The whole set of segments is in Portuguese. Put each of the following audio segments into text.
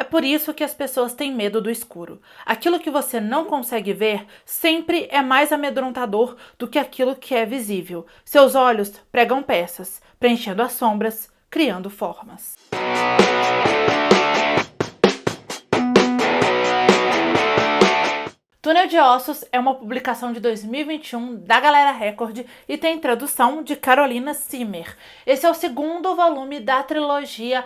É por isso que as pessoas têm medo do escuro. Aquilo que você não consegue ver sempre é mais amedrontador do que aquilo que é visível. Seus olhos pregam peças, preenchendo as sombras, criando formas. Túnel de Ossos é uma publicação de 2021 da Galera Record e tem tradução de Carolina Simmer. Esse é o segundo volume da trilogia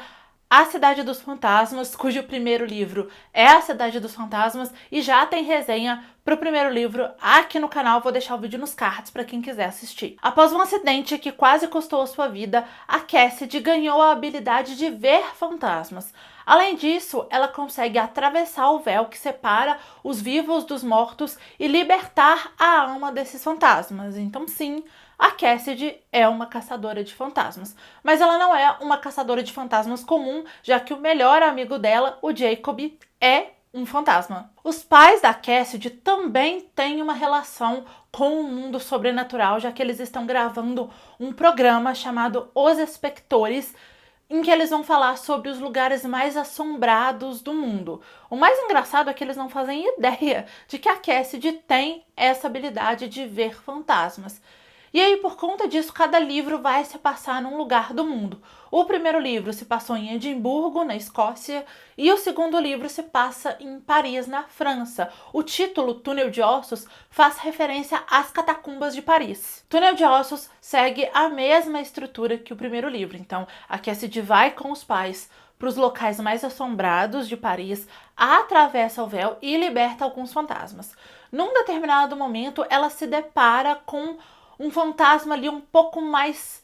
A Cidade dos Fantasmas, cujo primeiro livro é A Cidade dos Fantasmas e já tem resenha para o primeiro livro aqui no canal. Vou deixar o vídeo nos cards para quem quiser assistir. Após um acidente que quase custou a sua vida, a Cassidy ganhou a habilidade de ver fantasmas. Além disso, ela consegue atravessar o véu que separa os vivos dos mortos e libertar a alma desses fantasmas. Então sim, a Cassidy é uma caçadora de fantasmas. Mas ela não é uma caçadora de fantasmas comum, já que o melhor amigo dela, o Jacob, é um fantasma. Os pais da Cassidy também têm uma relação com o mundo sobrenatural, já que eles estão gravando um programa chamado Os Espectores, em que eles vão falar sobre os lugares mais assombrados do mundo. O mais engraçado é que eles não fazem ideia de que a Cassidy tem essa habilidade de ver fantasmas. E aí, por conta disso, cada livro vai se passar num lugar do mundo. O primeiro livro se passou em Edimburgo, na Escócia, e o segundo livro se passa em Paris, na França. O título, Túnel de Ossos, faz referência às catacumbas de Paris. Túnel de Ossos segue a mesma estrutura que o primeiro livro. Então, a Cassidy vai com os pais para os locais mais assombrados de Paris, atravessa o véu e liberta alguns fantasmas. Num determinado momento, ela se depara com um fantasma ali um pouco mais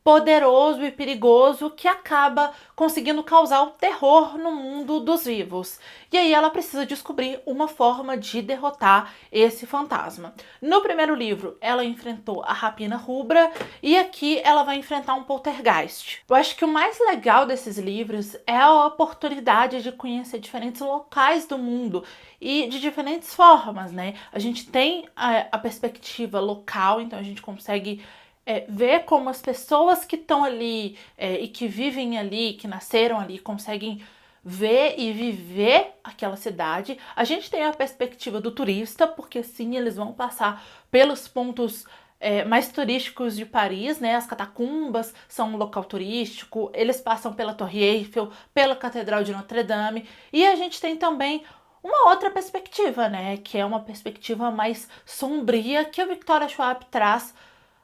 poderoso e perigoso que acaba conseguindo causar o terror no mundo dos vivos. E aí ela precisa descobrir uma forma de derrotar esse fantasma. No primeiro livro, ela enfrentou a Rapina Rubra e aqui ela vai enfrentar um poltergeist. Eu acho que o mais legal desses livros é a oportunidade de conhecer diferentes locais do mundo e de diferentes formas, né? A gente tem a perspectiva local, então a gente consegue ver como as pessoas que estão ali e que vivem ali, que nasceram ali, conseguem ver e viver aquela cidade. A gente tem a perspectiva do turista, porque sim, eles vão passar pelos pontos mais turísticos de Paris, né? As catacumbas são um local turístico, eles passam pela Torre Eiffel, pela Catedral de Notre Dame, e a gente tem também uma outra perspectiva, né? Que é uma perspectiva mais sombria que a Victoria Schwab traz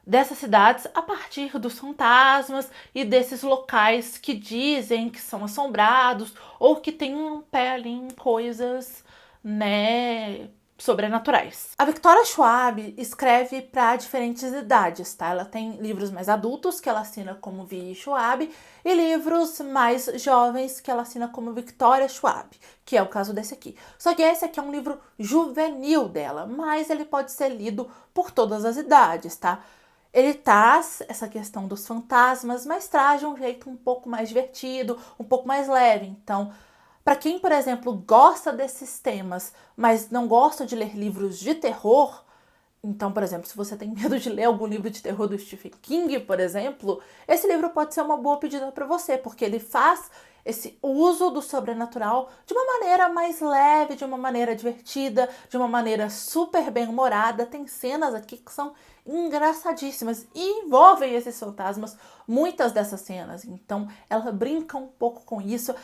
dessas cidades a partir dos fantasmas e desses locais que dizem que são assombrados ou que tem um pé ali em coisas, né, sobrenaturais. A Victoria Schwab escreve para diferentes idades, tá? Ela tem livros mais adultos que ela assina como Vi Schwab e livros mais jovens que ela assina como Victoria Schwab, que é o caso desse aqui. Só que esse aqui é um livro juvenil dela, mas ele pode ser lido por todas as idades, tá? Ele traz essa questão dos fantasmas, mas traz de um jeito um pouco mais divertido, um pouco mais leve. Então, para quem, por exemplo, gosta desses temas, mas não gosta de ler livros de terror, então, por exemplo, se você tem medo de ler algum livro de terror do Stephen King, por exemplo, esse livro pode ser uma boa pedida para você, porque ele faz esse uso do sobrenatural de uma maneira mais leve, de uma maneira divertida, de uma maneira super bem-humorada. Tem cenas aqui que são engraçadíssimas e envolvem esses fantasmas, muitas dessas cenas. Então, ela brinca um pouco com isso.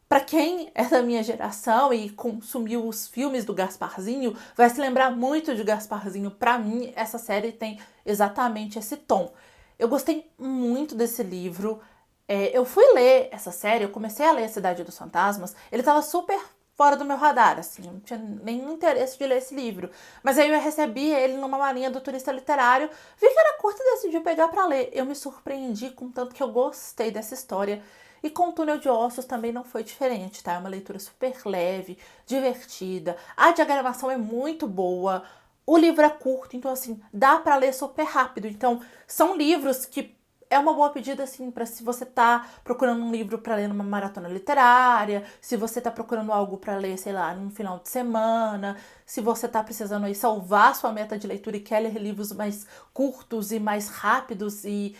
Para quem é da minha geração e consumiu os filmes do Gasparzinho, vai se lembrar muito de Gasparzinho. Para mim, essa série tem exatamente esse tom. Eu gostei muito desse livro. Eu fui ler essa série, eu comecei a ler A Cidade dos Fantasmas, ele estava super fora do meu radar, assim, não tinha nenhum interesse de ler esse livro. Mas aí eu recebi ele numa malinha do turista literário, vi que era curto e decidi pegar para ler. Eu me surpreendi com tanto que eu gostei dessa história. E com o Túnel de Ossos também não foi diferente, tá? É uma leitura super leve, divertida. A diagramação é muito boa. O livro é curto, então assim, dá para ler super rápido. Então, são livros que é uma boa pedida, assim, para se você tá procurando um livro para ler numa maratona literária, se você tá procurando algo para ler, sei lá, num final de semana, se você tá precisando aí salvar sua meta de leitura e quer ler livros mais curtos e mais rápidos e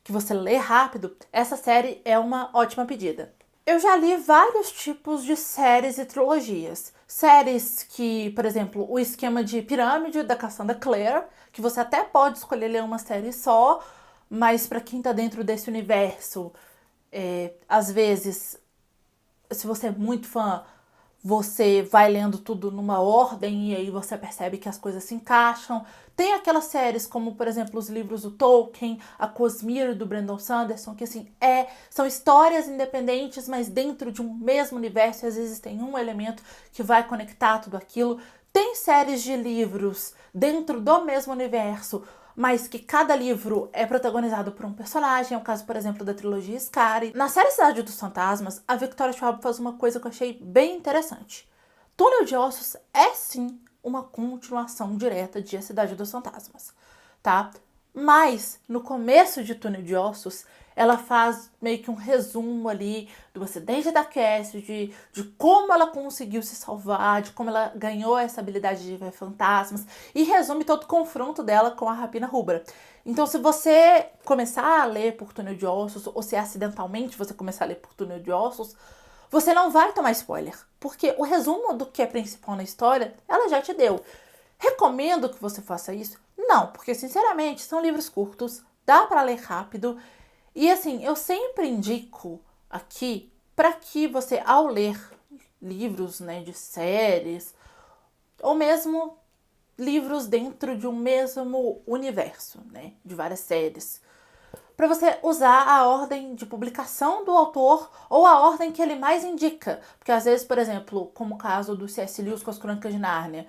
que você lê rápido, essa série é uma ótima pedida. Eu já li vários tipos de séries e trilogias. Séries que, por exemplo, o esquema de pirâmide da Cassandra Clare, que você até pode escolher ler uma série só, mas para quem tá dentro desse universo, às vezes, se você é muito fã, você vai lendo tudo numa ordem e aí você percebe que as coisas se encaixam. Tem aquelas séries como, por exemplo, os livros do Tolkien, a Cosmere do Brandon Sanderson, que assim, são histórias independentes, mas dentro de um mesmo universo, e às vezes tem um elemento que vai conectar tudo aquilo. Tem séries de livros dentro do mesmo universo, mas que cada livro é protagonizado por um personagem, é o caso, por exemplo, da trilogia Scarry. Na série Cidade dos Fantasmas, a Victoria Schwab faz uma coisa que eu achei bem interessante. Túnel de Ossos é sim uma continuação direta de A Cidade dos Fantasmas, tá? Mas, no começo de Túnel de Ossos, ela faz meio que um resumo ali do acidente da Cassidy, de como ela conseguiu se salvar, de como ela ganhou essa habilidade de ver fantasmas, e resume todo o confronto dela com a Rapina Rubra. Então, se você começar a ler por Túnel de Ossos, ou se acidentalmente você começar a ler por Túnel de Ossos, você não vai tomar spoiler, porque o resumo do que é principal na história, ela já te deu. Recomendo que você faça isso? Não, porque sinceramente são livros curtos, dá para ler rápido. E assim, eu sempre indico aqui para que você, ao ler livros, né, de séries, ou mesmo livros dentro de um mesmo universo, né, de várias séries, para você usar a ordem de publicação do autor ou a ordem que ele mais indica. Porque às vezes, por exemplo, como o caso do C.S. Lewis com as Crônicas de Nárnia,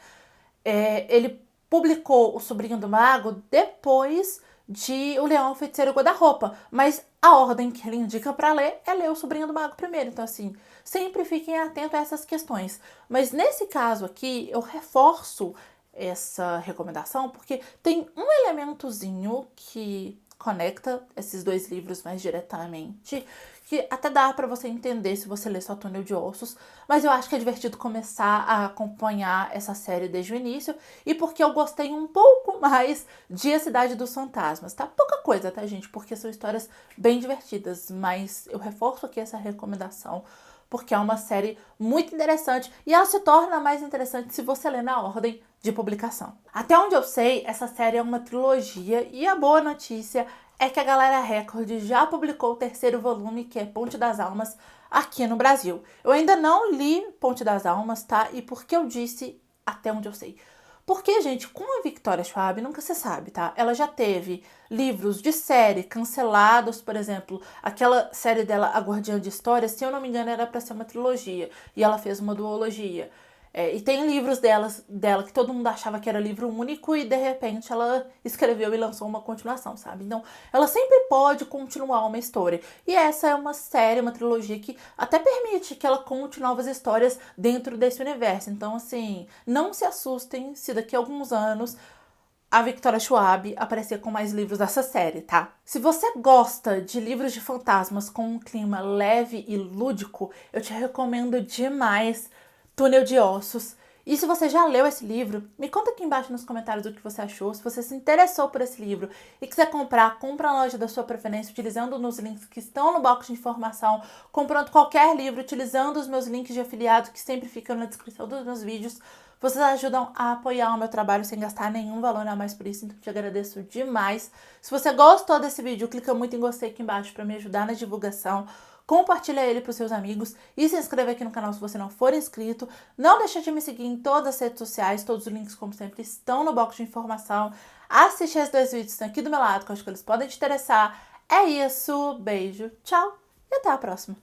ele publicou O Sobrinho do Mago depois de O Leão, o Feiticeiro e o Guarda-Roupa, mas a ordem que ele indica para ler é ler O Sobrinho do Mago primeiro. Então, assim, sempre fiquem atentos a essas questões. Mas nesse caso aqui, eu reforço essa recomendação porque tem um elementozinho que conecta esses dois livros mais diretamente, que até dá para você entender se você ler só Túnel de Ossos, mas eu acho que é divertido começar a acompanhar essa série desde o início, e porque eu gostei um pouco mais de A Cidade dos Fantasmas, tá? Pouca coisa, tá, gente? Porque são histórias bem divertidas, mas eu reforço aqui essa recomendação, porque é uma série muito interessante e ela se torna mais interessante se você ler na ordem de publicação. Até onde eu sei, essa série é uma trilogia e a boa notícia é que a Galera Record já publicou o terceiro volume, que é Ponte das Almas, aqui no Brasil. Eu ainda não li Ponte das Almas, tá? E por que eu disse até onde eu sei? Porque, gente, com a Victoria Schwab nunca se sabe, tá? Ela já teve livros de série cancelados, por exemplo, aquela série dela, A Guardiã de Histórias, se eu não me engano, era para ser uma trilogia, e ela fez uma duologia. E tem livros dela que todo mundo achava que era livro único e de repente ela escreveu e lançou uma continuação, sabe? Então, ela sempre pode continuar uma história. E essa é uma série, uma trilogia que até permite que ela conte novas histórias dentro desse universo. Então, assim, não se assustem se daqui a alguns anos a Victoria Schwab aparecer com mais livros dessa série, tá? Se você gosta de livros de fantasmas com um clima leve e lúdico, eu te recomendo demais Túnel de Ossos. E se você já leu esse livro, me conta aqui embaixo nos comentários o que você achou. Se você se interessou por esse livro e quiser comprar, compra na loja da sua preferência, utilizando nos links que estão no box de informação, comprando qualquer livro, utilizando os meus links de afiliado que sempre ficam na descrição dos meus vídeos. Vocês ajudam a apoiar o meu trabalho sem gastar nenhum valor a mais por isso, então te agradeço demais. Se você gostou desse vídeo, clica muito em gostei aqui embaixo para me ajudar na divulgação. Compartilha ele para os seus amigos e se inscreva aqui no canal se você não for inscrito. Não deixe de me seguir em todas as redes sociais, todos os links, como sempre, estão no box de informação. Assiste esses dois vídeos que estão aqui do meu lado, que eu acho que eles podem te interessar. É isso, beijo, tchau e até a próxima.